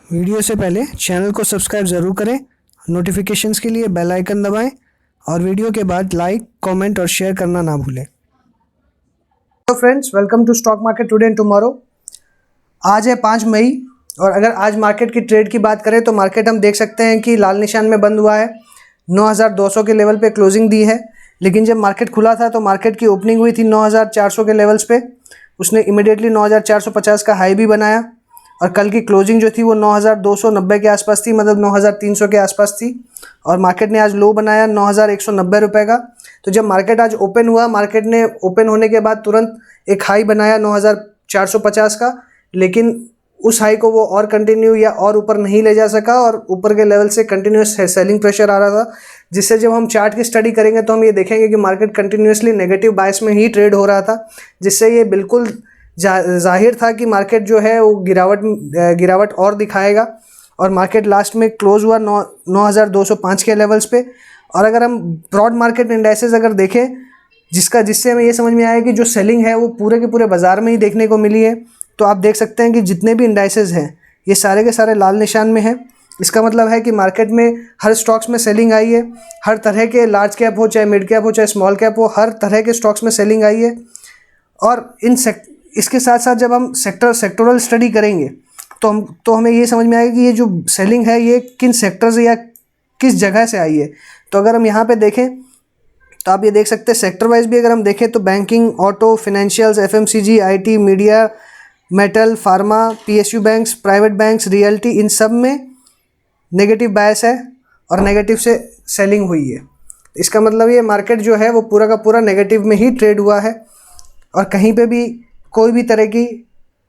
Video से पहले channel को सब्सक्राइब ज़रूर करें, नोटिफिकेशंस के लिए बेल आइकन दबाएं और वीडियो के बाद लाइक, कमेंट और शेयर करना ना भूलें। तो friends, welcome to stock market today and tomorrow. आज है 5 मई और अगर आज मार्केट की ट्रेड की बात करें तो मार्केट हम देख सकते हैं कि लाल निशान में बंद हुआ है। 9200 के लेवल पे क्लोजिंग दी है, लेकिन जब मार्केट खुला था तो मार्केट की ओपनिंग हुई थी 9400 के लेवल्स पे। उसने इमीडिएटली 9450 का हाई भी बनाया और कल की क्लोजिंग जो थी वो 9290 के आसपास थी, मतलब 9300 के आसपास थी। और मार्केट ने आज लो बनाया 9190 रुपये का। तो जब मार्केट आज ओपन हुआ, मार्केट ने ओपन होने के बाद तुरंत एक हाई बनाया 9450 का, लेकिन उस हाई को वो और कंटिन्यू या और ऊपर नहीं ले जा सका और ऊपर के लेवल से कंटिन्यूस सेलिंग प्रेशर आ रहा था, जिससे जब हम चार्ट की स्टडी करेंगे तो हम ये देखेंगे कि मार्केट कंटिन्यूसली नेगेटिव बायस में ही ट्रेड हो रहा था, जिससे ये बिल्कुल जाहिर था कि मार्केट जो है वो गिरावट और दिखाएगा। और मार्केट लास्ट में क्लोज हुआ 9205 के लेवल्स पे। और अगर हम ब्रॉड मार्केट इंडाइसेस अगर देखें, जिससे हमें ये समझ में आया कि जो सेलिंग है वो पूरे के पूरे बाज़ार में ही देखने को मिली है। तो आप देख सकते हैं कि जितने भी इंडाइसेस हैं ये सारे के सारे लाल निशान में हैं। इसका मतलब है कि मार्केट में हर स्टॉक्स में सेलिंग आई है। हर तरह के लार्ज कैप हो, चाहे मिड कैप हो, चाहे स्मॉल कैप हो, हर तरह के स्टॉक्स में सेलिंग आई है। और इसके साथ साथ जब हम सेक्टोरल स्टडी करेंगे तो हमें ये समझ में आएगा कि ये जो सेलिंग है ये किन सेक्टर्स या किस जगह से आई है। तो अगर हम यहाँ पे देखें तो आप ये देख सकते हैं सेक्टर वाइज भी अगर हम देखें तो banking, auto, financials, FMCG, IT, media, metal, pharma, PSU banks, private banks, realty, इन सब में नेगेटिव बायस है और नेगेटिव से सेलिंग हुई है। इसका मतलब ये मार्केट जो है वो पूरा का पूरा नेगेटिव में ही ट्रेड हुआ है और कहीं पे भी कोई भी तरह की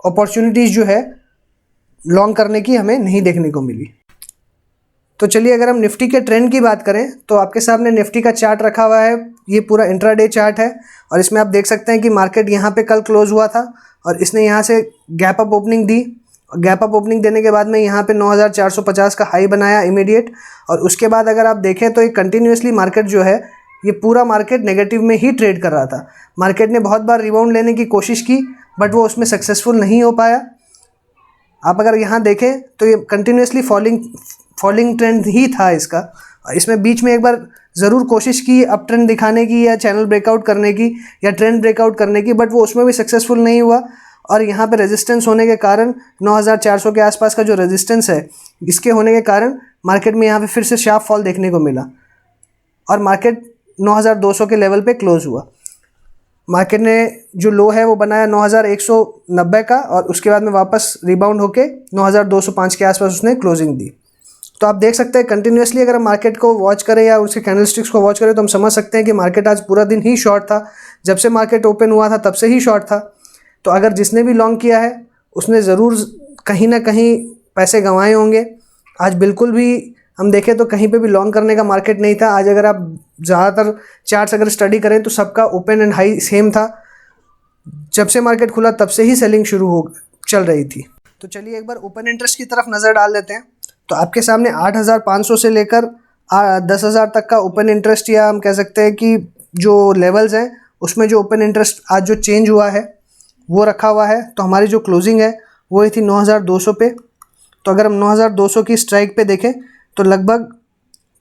अपॉर्चुनिटीज़ जो है लॉन्ग करने की हमें नहीं देखने को मिली। तो चलिए अगर हम निफ्टी के ट्रेंड की बात करें तो आपके सामने निफ्टी का चार्ट रखा हुआ है। ये पूरा इंट्राडे चार्ट है और इसमें आप देख सकते हैं कि मार्केट यहाँ पे कल क्लोज हुआ था और इसने यहाँ से गैप अप ओपनिंग दी। गैप अप ओपनिंग देने के बाद में यहाँ पे 9450 का हाई बनाया इमीडिएट। और उसके बाद अगर आप देखें तो ये कंटिन्यूसली मार्केट जो है ये पूरा मार्केट नेगेटिव में ही ट्रेड कर रहा था। मार्केट ने बहुत बार रिबाउंड लेने की कोशिश की बट वो उसमें सक्सेसफुल नहीं हो पाया। आप अगर यहाँ देखें तो ये कंटिन्यूसली फॉलिंग ट्रेंड ही था इसका। इसमें बीच में एक बार ज़रूर कोशिश की अप ट्रेंड दिखाने की या चैनल ब्रेकआउट करने की या ट्रेंड ब्रेकआउट करने की, बट वो उसमें भी सक्सेसफुल नहीं हुआ। और यहाँ पे रेजिस्टेंस होने के कारण 9400 के आसपास का जो रेजिस्टेंस है, इसके होने के कारण मार्केट में यहाँ पे फिर से शार्प फॉल देखने को मिला और मार्केट 9200 के लेवल पे क्लोज हुआ। मार्केट ने जो लो है वो बनाया 9190 का और उसके बाद में वापस रिबाउंड होके 9205 के आसपास उसने क्लोजिंग दी। तो आप देख सकते हैं कंटिन्यूसली अगर हम मार्केट को वॉच करें या उसके कैंडलस्टिक्स को वॉच करें तो हम समझ सकते हैं कि मार्केट आज पूरा दिन ही शॉर्ट था। जब से मार्केट ओपन हुआ था तब से ही शॉर्ट था। तो अगर जिसने भी लॉन्ग किया है उसने ज़रूर कहीं ना कहीं पैसे गंवाए होंगे। आज बिल्कुल भी हम देखें तो कहीं पे भी लॉन्ग करने का मार्केट नहीं था। आज अगर आप ज़्यादातर चार्ट्स अगर स्टडी करें तो सबका ओपन एंड हाई सेम था। जब से मार्केट खुला तब से ही सेलिंग चल रही थी। तो चलिए एक बार ओपन इंटरेस्ट की तरफ नज़र डाल लेते हैं। तो आपके सामने 8500 से लेकर 10,000 तक का ओपन इंटरेस्ट, या हम कह सकते हैं कि जो लेवल्स हैं उसमें जो ओपन इंटरेस्ट आज जो चेंज हुआ है वो रखा हुआ है। तो हमारी जो क्लोजिंग है वो थी 9200 पे। तो अगर हम 9200 की स्ट्राइक पे देखें तो लगभग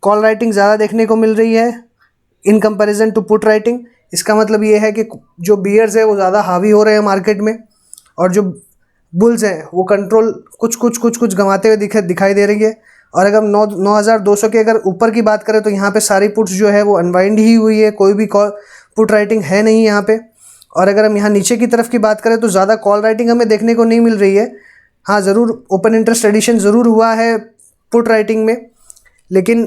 कॉल राइटिंग ज़्यादा देखने को मिल रही है in comparison to put writing. इसका मतलब ये है कि जो बियर्स है वो ज़्यादा हावी हो रहे हैं मार्केट में और जो बुल्स हैं वो कंट्रोल कुछ गंवाते हुए दिखाई दे रही है। और अगर 9200 के अगर ऊपर की बात करें तो यहाँ पे सारी पुट्स जो है वो अनवाइंड ही हुई है, कोई भी कॉल पुट राइटिंग है नहीं यहाँ पे। और अगर हम यहाँ नीचे की तरफ की बात करें तो ज़्यादा कॉल राइटिंग हमें देखने को नहीं मिल रही है। हाँ, ज़रूर ओपन इंटरेस्ट एडिशन ज़रूर हुआ है पुट राइटिंग में, लेकिन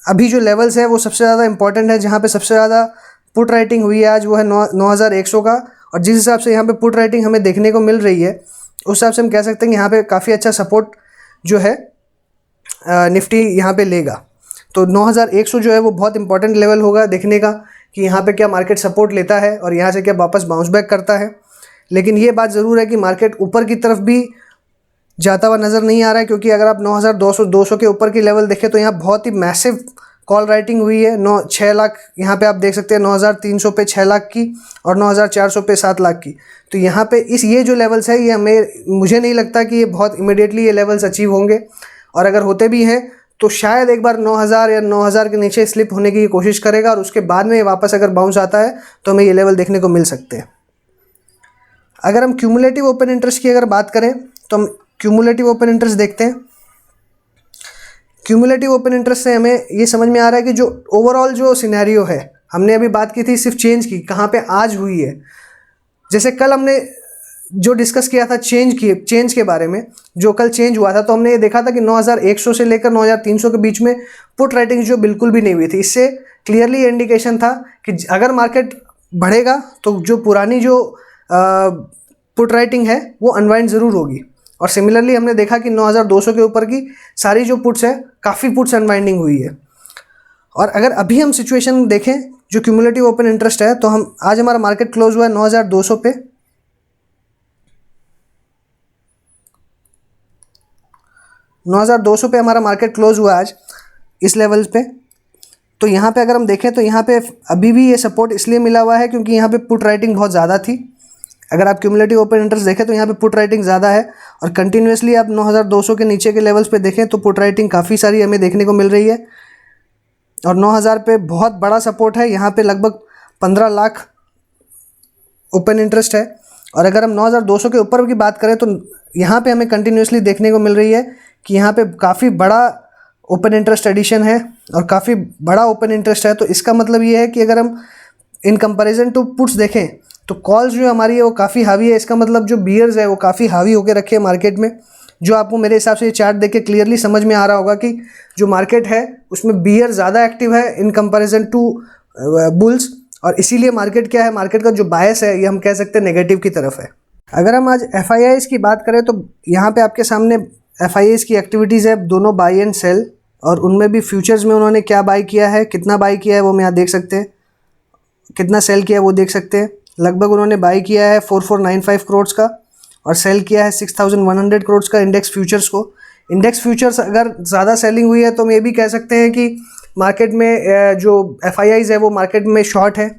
अभी जो लेवल्स है वो सबसे ज़्यादा इंपॉर्टेंट है। जहाँ पे सबसे ज़्यादा पुट राइटिंग हुई है आज वो है 9100 का। और जिस हिसाब से यहाँ पे पुट राइटिंग हमें देखने को मिल रही है उस हिसाब से हम कह सकते हैं कि यहाँ पे काफ़ी अच्छा सपोर्ट जो है निफ्टी यहाँ पे लेगा। तो 9100 जो है वो बहुत इंपॉर्टेंट लेवल होगा देखने का कि यहाँ पे क्या मार्केट सपोर्ट लेता है और यहाँ से क्या वापस बाउंस बैक करता है। लेकिन ये बात ज़रूर है कि मार्केट ऊपर की तरफ भी जाता हुआ नज़र नहीं आ रहा है, क्योंकि अगर आप 9200 के ऊपर की लेवल देखें तो यहाँ बहुत ही मैसिव कॉल राइटिंग हुई है 6 लाख, यहाँ पे आप देख सकते हैं 9,300 पे 6 लाख की और 9,400 पे 7 लाख की। तो यहाँ पे ये जो लेवल्स है ये मुझे नहीं लगता कि ये बहुत इमीडिएटली ये लेवल्स अचीव होंगे, और अगर होते भी हैं तो शायद एक बार 9,000 या 9,000 के नीचे स्लिप होने की कोशिश करेगा, और उसके बाद में वापस अगर बाउंस आता है तो हमें ये लेवल देखने को मिल सकते हैं। अगर हम क्यूमुलेटिव ओपन इंटरेस्ट की अगर बात करें तो हम क्यूमुलेटिव ओपन इंटरेस्ट देखते हैं। क्यूमुलेटिव ओपन इंटरेस्ट से हमें ये समझ में आ रहा है कि जो ओवरऑल जो सिनेरियो है, हमने अभी बात की थी सिर्फ चेंज की, कहाँ पे आज हुई है। जैसे कल हमने जो डिस्कस किया था चेंज के बारे में, जो कल चेंज हुआ था, तो हमने ये देखा था कि 9,100 से लेकर 9,300 के बीच में पुट राइटिंग जो बिल्कुल भी नहीं हुई थी। इससे क्लियरली इंडिकेशन था कि अगर मार्केट बढ़ेगा तो जो पुरानी जो पुट राइटिंग है वो अनवाइंड ज़रूर होगी। और सिमिलरली हमने देखा कि 9,200 के ऊपर की सारी जो पुट्स है, काफ़ी पुट्स अनवाइंडिंग हुई है। और अगर अभी हम सिचुएशन देखें जो क्यूमुलेटिव ओपन इंटरेस्ट है, तो हम आज हमारा मार्केट क्लोज हुआ है 9,200 पे। 9,200 पे हमारा मार्केट क्लोज हुआ आज इस लेवल पे। तो यहाँ पे अगर हम देखें तो यहाँ पे अभी भी ये सपोर्ट इसलिए मिला हुआ है क्योंकि यहाँ पे पुट राइटिंग बहुत ज़्यादा थी। अगर आप क्यूमुलेटिव ओपन इंटरेस्ट देखें तो यहाँ पे पुट राइटिंग ज़्यादा है, और कंटिन्यूसली आप 9,200 के नीचे के लेवल्स पे देखें तो पुट राइटिंग काफ़ी सारी हमें देखने को मिल रही है। और 9,000 पे बहुत बड़ा सपोर्ट है, यहाँ पे लगभग 15 लाख ओपन इंटरेस्ट है। और अगर हम 9,200 के ऊपर की बात करें तो यहाँ पे हमें कंटिन्यूसली देखने को मिल रही है कि यहाँ पे काफ़ी बड़ा ओपन इंटरेस्ट एडिशन है और काफ़ी बड़ा ओपन इंटरेस्ट है। तो इसका मतलब ये है कि अगर हम इन कंपैरिजन टू पुट्स देखें तो कॉल्स जो हमारी है वो काफ़ी हावी है। इसका मतलब जो बियर्स है वो काफ़ी हावी होकर रखे हैं मार्केट में, जो आपको मेरे हिसाब से ये चार्ट देख के क्लियरली समझ में आ रहा होगा कि जो मार्केट है उसमें बियर ज़्यादा एक्टिव है इन कंपैरिजन टू बुल्स। और इसीलिए मार्केट क्या है, मार्केट का जो बायस है ये हम कह सकते हैं नेगेटिव की तरफ है। अगर हम आज FIIs की बात करें तो यहाँ पे आपके सामने FIIs की एक्टिविटीज़ है, दोनों बाई एंड सेल, और उनमें भी फ्यूचर्स में उन्होंने क्या बाई किया है, कितना बाई किया है वो हम यहाँ देख सकते हैं, कितना सेल किया है वो देख सकते हैं। लगभग उन्होंने बाई किया है 4,495 करोड़ का और सेल किया है 6,100 करोड़ का इंडेक्स फ्यूचर्स को। इंडेक्स फ्यूचर्स अगर ज़्यादा सेलिंग हुई है तो हम ये भी कह सकते हैं कि मार्केट में जो FIIs है वो मार्केट में शॉर्ट है।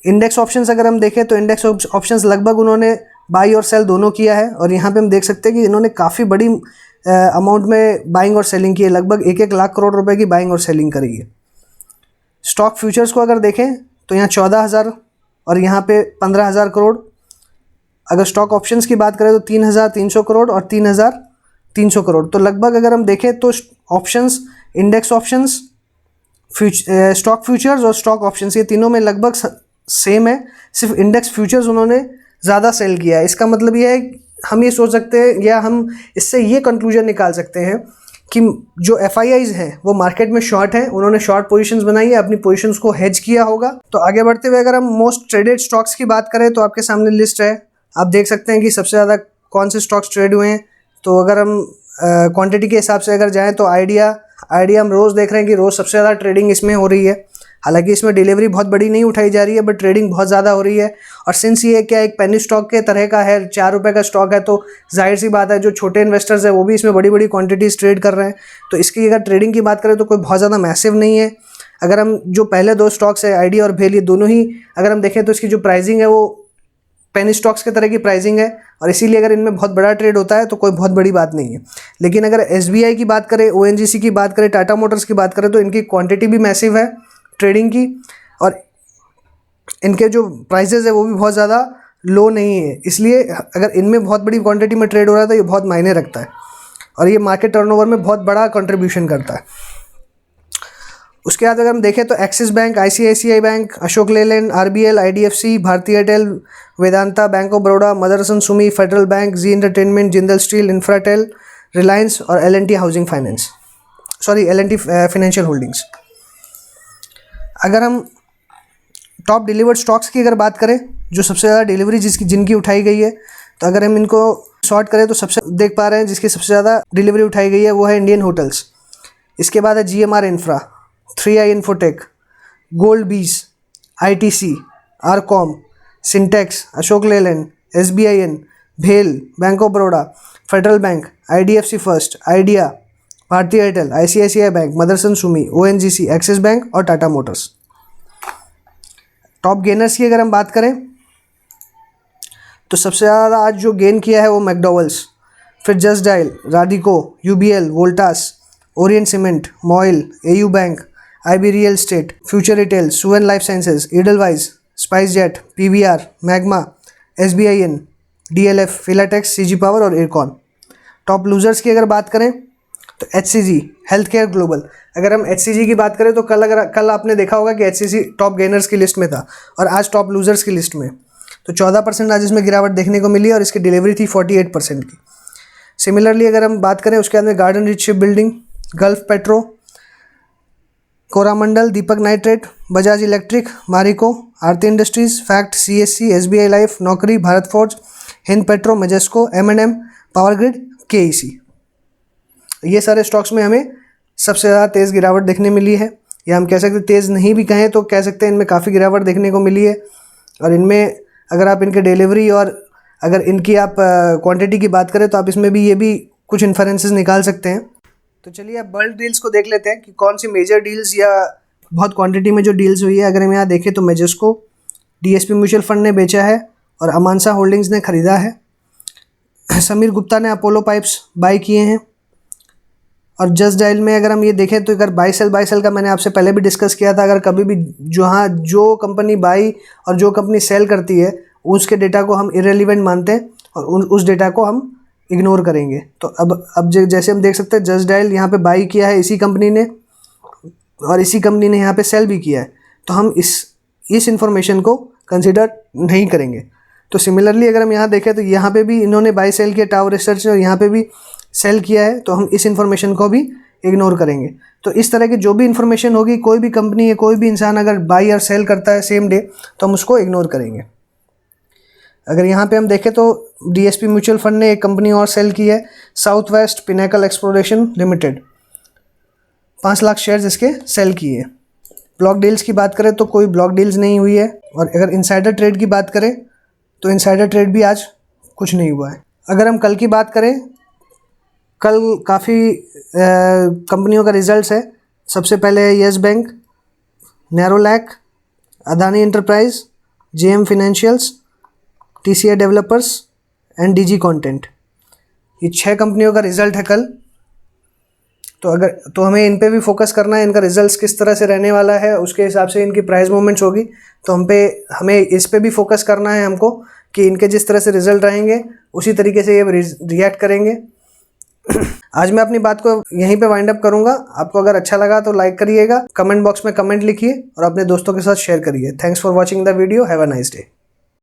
इंडेक्स ऑप्शंस अगर हम देखें तो इंडेक्स ऑप्शंस लगभग उन्होंने बाई और सेल दोनों किया है, और यहाँ पे हम देख सकते हैं कि इन्होंने काफ़ी बड़ी अमाउंट में बाइंग और सेलिंग की है, लगभग 1-1 लाख करोड़ रुपए की बाइंग और सेलिंग करी है। स्टॉक फ्यूचर्स को अगर देखें तो यहाँ 14,000 और यहाँ पे 15,000 करोड़। अगर स्टॉक ऑप्शंस की बात करें तो 3,300 करोड़ और 3,300 करोड़। तो लगभग अगर हम देखें तो options, index options, stock futures और स्टॉक ऑप्शंस, ये तीनों में लगभग सेम है, सिर्फ इंडेक्स फ्यूचर्स उन्होंने ज़्यादा सेल किया है। इसका मतलब ये है, हम ये सोच सकते हैं या हम इससे ये कंक्लूजन निकाल सकते हैं कि जो FIIs हैं वो मार्केट में शॉर्ट हैं, उन्होंने शॉर्ट पोजीशंस बनाई है, अपनी पोजीशंस को हेज किया होगा। तो आगे बढ़ते हुए अगर हम मोस्ट ट्रेडेड स्टॉक्स की बात करें तो आपके सामने लिस्ट है, आप देख सकते हैं कि सबसे ज़्यादा कौन से स्टॉक्स ट्रेड हुए हैं। तो अगर हम क्वांटिटी के हिसाब से अगर जाएँ तो आइडिया हम रोज़ देख रहे हैं कि रोज़ सबसे ज़्यादा ट्रेडिंग इसमें हो रही है। हालांकि इसमें डिलीवरी बहुत बड़ी नहीं उठाई जा रही है, बट ट्रेडिंग बहुत ज़्यादा हो रही है। और सिंस ये क्या एक पेनी स्टॉक के तरह का है, 4 रुपये का स्टॉक है, तो जाहिर सी बात है जो छोटे इन्वेस्टर्स हैं वो भी इसमें बड़ी बड़ी क्वांटिटीज़ ट्रेड कर रहे हैं। तो इसकी अगर ट्रेडिंग की बात करें तो कोई बहुत ज़्यादा मैसिव नहीं है। अगर हम जो पहले 2 स्टॉक्स है आइडिया और भेल, ये दोनों ही अगर हम देखें तो इसकी जो प्राइसिंग है वो पेनी स्टॉक्स के तरह की प्राइसिंग है, और इसीलिए अगर इनमें बहुत बड़ा ट्रेड होता है तो कोई बहुत बड़ी बात नहीं है। लेकिन अगर SBI की बात करें, ONGC की बात करें, टाटा मोटर्स की बात करें तो इनकी क्वांटिटी भी मैसिव है ट्रेडिंग की, और इनके जो प्राइसेस है वो भी बहुत ज़्यादा लो नहीं है। इसलिए अगर इनमें बहुत बड़ी क्वांटिटी में ट्रेड हो रहा है तो ये बहुत मायने रखता है, और ये मार्केट टर्नओवर में बहुत बड़ा कंट्रीब्यूशन करता है। उसके बाद अगर हम देखें तो Axis Bank, ICICI Bank, Ashok Leyland, RBL, IDFC, Bharti Airtel, Vedanta, Bank of Baroda, Motherson Sumi, Federal Bank, Zee Entertainment, Jindal Steel, Infratel, Reliance और L&T housing finance, L&T financial holdings. अगर हम टॉप डिलीवर्ड स्टॉक्स की अगर बात करें, जो सबसे ज़्यादा डिलीवरी जिनकी उठाई गई है, तो अगर हम इनको सॉर्ट करें तो सबसे देख पा रहे हैं जिसकी सबसे ज़्यादा डिलीवरी उठाई गई है वो है इंडियन होटल्स। इसके बाद है GMR Infra, 3i Infotech, Gold BeES, ITC, RCom, Syntex, Ashok Leyland, SBIN, भेल, Bank of Baroda, Federal Bank, IDFC First, Idea, Bharti Airtel, ICICI Bank, Motherson Sumi, ONGC, Axis Bank और टाटा मोटर्स। टॉप गेनर्स की अगर हम बात करें तो सबसे ज़्यादा आज जो गेन किया है वो मैकडॉवेल्स, फिर just dial, Radico, UBL, Voltas, Orient cement, MOIL, AU bank, IB real estate, future retail, Suven life sciences, Edelweiss, spice jet, PVR, Magma, SBIN, DLF, Filatex, CG power और एयरकॉन। टॉप लूजर्स की अगर बात करें तो HCG, हेल्थ केयर ग्लोबल। अगर हम HCG की बात करें तो कल आपने देखा होगा कि HCG टॉप गेनर्स की लिस्ट में था और आज टॉप लूजर्स की लिस्ट में। तो 14% आज इसमें गिरावट देखने को मिली और इसकी डिलीवरी थी 48% की। सिमिलरली अगर हम बात करें उसके अंदर Garden Reach Ship Building, Gulf Petro, Coromandel, Deepak Nitrite, Bajaj Electric, Marico, Aarti Industries, FACT, CSC, SBI Life, Naukri, Bharat Forge, Hind Petro, Majesco, M&M, Power Grid, KEC। ये सारे स्टॉक्स में हमें सबसे ज़्यादा तेज़ गिरावट देखने मिली है, या हम कह सकते हैं तेज़ नहीं भी कहें तो कह सकते हैं इनमें काफ़ी गिरावट देखने को मिली है। और इनमें अगर आप इनके डिलीवरी और अगर इनकी आप क्वांटिटी की बात करें तो आप इसमें भी ये भी कुछ इन्फरेंसेस निकाल सकते हैं। तो चलिए अब बल्क डील्स को देख लेते हैं कि कौन सी मेजर डील्स या बहुत क्वांटिटी में जो डील्स हुई है। अगर हम यहाँ देखें तो मेजेस्को, DSP म्यूचुअल फंड ने बेचा है और अमानसा होल्डिंग्स ने ख़रीदा है। समीर गुप्ता ने अपोलो पाइप्स बाई किए हैं। और जस्ट डायल में अगर हम ये देखें तो अगर बाई सेल का मैंने आपसे पहले भी डिस्कस किया था, अगर कभी भी जो कंपनी बाई और जो कंपनी सेल करती है उसके डेटा को हम इरेलीवेंट मानते हैं और उस डेटा को हम इग्नोर करेंगे। तो अब जैसे हम देख सकते हैं जस्ट डायल यहाँ पे बाई किया है इसी कंपनी ने और इसी कंपनी ने यहाँ पे सेल भी किया है, तो हम इस इंफॉर्मेशन को कंसिडर नहीं करेंगे। तो सिमिलरली अगर हम यहाँ देखें तो यहाँ पे भी इन्होंने बाई सेल किया टावर रिसर्च ने और यहाँ पे भी सेल किया है, तो हम इस इन्फॉर्मेशन को भी इग्नोर करेंगे। तो इस तरह की जो भी इन्फॉर्मेशन होगी, कोई भी कंपनी या कोई भी इंसान अगर बाई और सेल करता है सेम डे तो हम उसको इग्नोर करेंगे। अगर यहाँ पे हम देखें तो DSP म्यूचुअल फंड ने एक कंपनी और सेल की है, south west pinnacle exploration limited, 5 lakh shares इसके सेल किए। ब्लॉक डील्स की बात करें तो कोई ब्लॉक डील्स नहीं हुई है। और अगर इनसाइडर ट्रेड की बात करें तो इनसाइडर ट्रेड भी आज कुछ नहीं हुआ है। अगर हम कल की बात करें, कल काफ़ी कंपनियों का रिजल्ट्स है। सबसे पहले yes bank, Nerolac, Adani enterprise, JM financials, TCI developers and DG content. ये 6 कंपनियों का रिज़ल्ट है कल। तो हमें इन पे भी फोकस करना है, इनका रिजल्ट्स किस तरह से रहने वाला है, उसके हिसाब से इनकी प्राइस मूवमेंट्स होगी। तो हमें इस पे भी फोकस करना है हमको कि इनके जिस तरह से रिजल्ट रहेंगे उसी तरीके से ये रिएक्ट करेंगे। आज मैं अपनी बात को यहीं पे वाइंड अप करूंगा। आपको अगर अच्छा लगा तो लाइक करिएगा, कमेंट बॉक्स में कमेंट लिखिए और अपने दोस्तों के साथ शेयर करिए। Thanks for watching the video. Have a nice day.